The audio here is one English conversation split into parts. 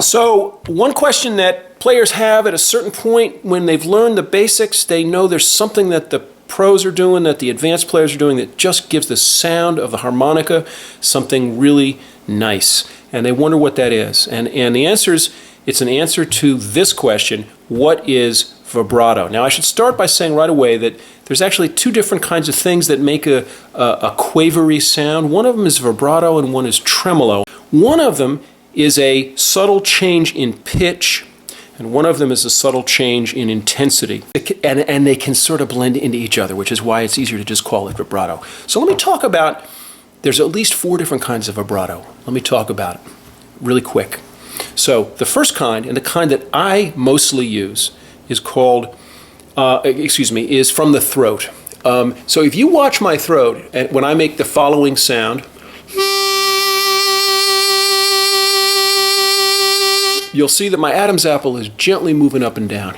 So one question that players have at a certain point when they've learned the basics, they know there's something that the pros are doing, that the advanced players are doing, that just gives the sound of the harmonica something really nice. And they wonder what that is. And the answer is, it's an answer to this question: what is vibrato? Now I should start by saying right away that there's actually two different kinds of things that make a quavery sound. One of them is vibrato and one is tremolo. One of them is a subtle change in pitch, and one of them is a subtle change in intensity. And they can sort of blend into each other, which is why it's easier to just call it vibrato. So let me talk about, there's at least 4 different kinds of vibrato. Let me talk about it really quick. So the first kind, and the kind that I mostly use, is called, is from the throat. So if you watch my throat, when I make the following sound, you'll see that my Adam's apple is gently moving up and down.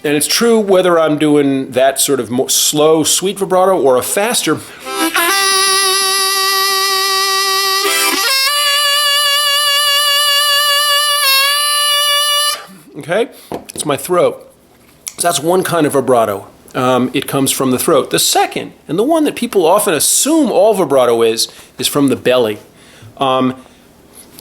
And it's true whether I'm doing that sort of more slow, sweet vibrato or a faster. Okay? It's my throat. So that's one kind of vibrato. It comes from the throat. The second, and the one that people often assume all vibrato is from the belly. Now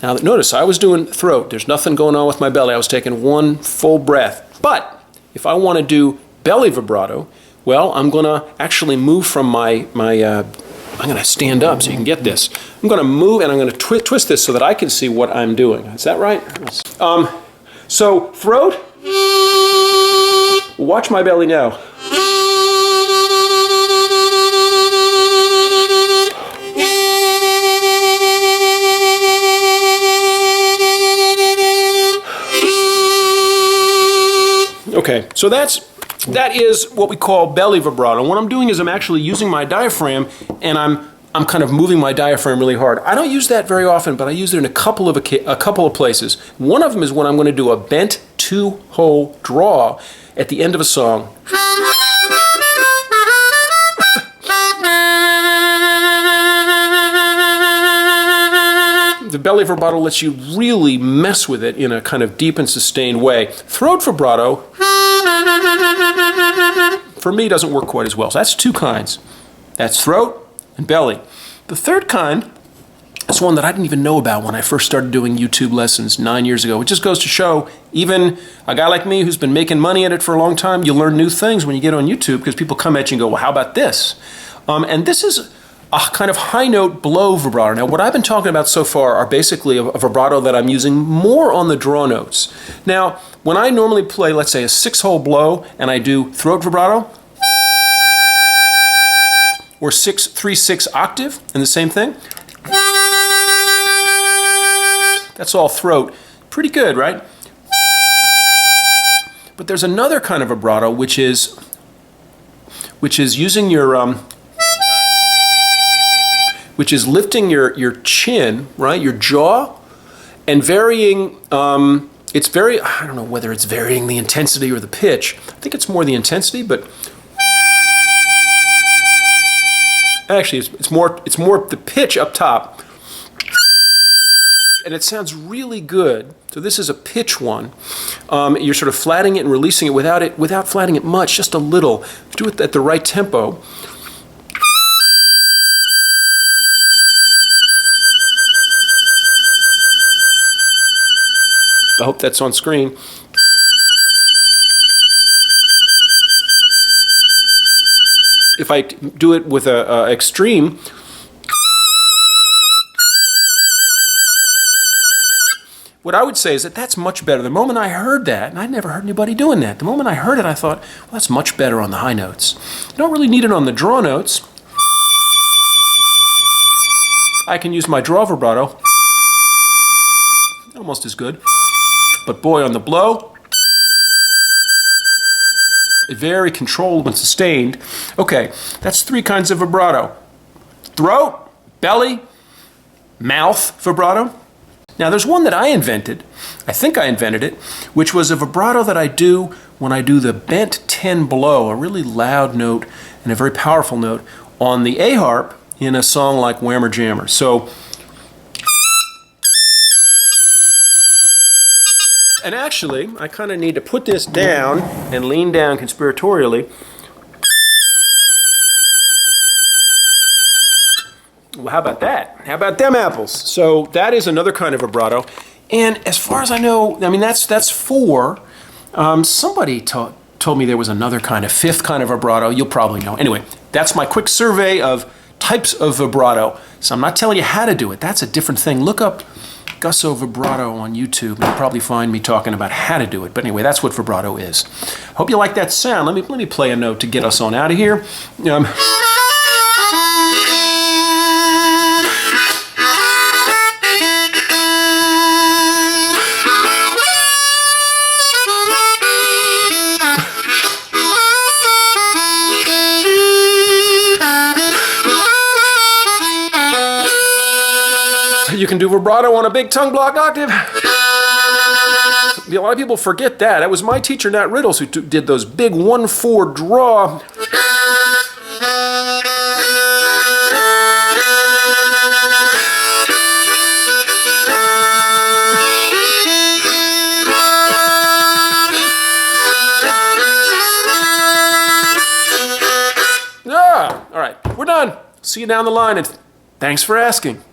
notice, I was doing throat. There's nothing going on with my belly. I was taking one full breath. But if I want to do belly vibrato, well, I'm going to actually move from I'm going to stand up so you can get this. I'm going to move and I'm going to twist this so that I can see what I'm doing. Is that right? So throat, watch my belly now. Okay, so that is what we call belly vibrato. What I'm doing is I'm actually using my diaphragm, and I'm kind of moving my diaphragm really hard. I don't use that very often, but I use it in a couple of places. One of them is when I'm going to do a bent 2-hole draw at the end of a song. The belly vibrato lets you really mess with it in a kind of deep and sustained way. Throat vibrato, for me, doesn't work quite as well. So that's 2 kinds. That's throat and belly. The third kind is one that I didn't even know about when I first started doing YouTube lessons 9 years ago. It just goes to show, even a guy like me who's been making money at it for a long time, you learn new things when you get on YouTube because people come at you and go, well, how about this? And this is a kind of high note blow vibrato. Now, what I've been talking about so far are basically a vibrato that I'm using more on the draw notes. Now, when I normally play, let's say, a 6-hole blow and I do throat vibrato, or 3/6 octave, and the same thing. That's all throat. Pretty good, right? But there's another kind of vibrato which is using your which is lifting your chin, right, your jaw, and varying. It's very, I don't know whether it's varying the intensity or the pitch. I think it's more the intensity, but actually it's more the pitch up top. And it sounds really good. So this is a pitch one. You're sort of flattening it and releasing it without flattening it much, just a little. Do it at the right tempo. I hope that's on screen. If I do it with a extreme, what I would say is that that's much better. The moment I heard that, and I'd never heard anybody doing that, the moment I heard it, I thought, well, that's much better on the high notes. You don't really need it on the draw notes. I can use my draw vibrato. Almost as good. But boy, on the blow, very controlled and sustained. Okay, that's 3 kinds of vibrato. Throat, belly, mouth vibrato. Now there's one that I invented, I think I invented it, which was a vibrato that I do when I do the bent 10 blow, a really loud note and a very powerful note on the A harp in a song like Whammer Jammer. So, and actually, I kind of need to put this down and lean down conspiratorially. Well, how about that? How about them apples? So that is another kind of vibrato. And as far as I know, I mean, that's four. Somebody told me there was another kind of fifth kind of vibrato. You'll probably know. Anyway, that's my quick survey of types of vibrato. So I'm not telling you how to do it. That's a different thing. Look up Gussow vibrato on YouTube, and you'll probably find me talking about how to do it. But anyway, that's what vibrato is. Hope you like that sound. Let me play a note to get us on out of here. You can do vibrato on a big tongue block octave. A lot of people forget that. That was my teacher, Nat Riddles, who did those big 1/4 draw. All right, we're done. See you down the line, and thanks for asking.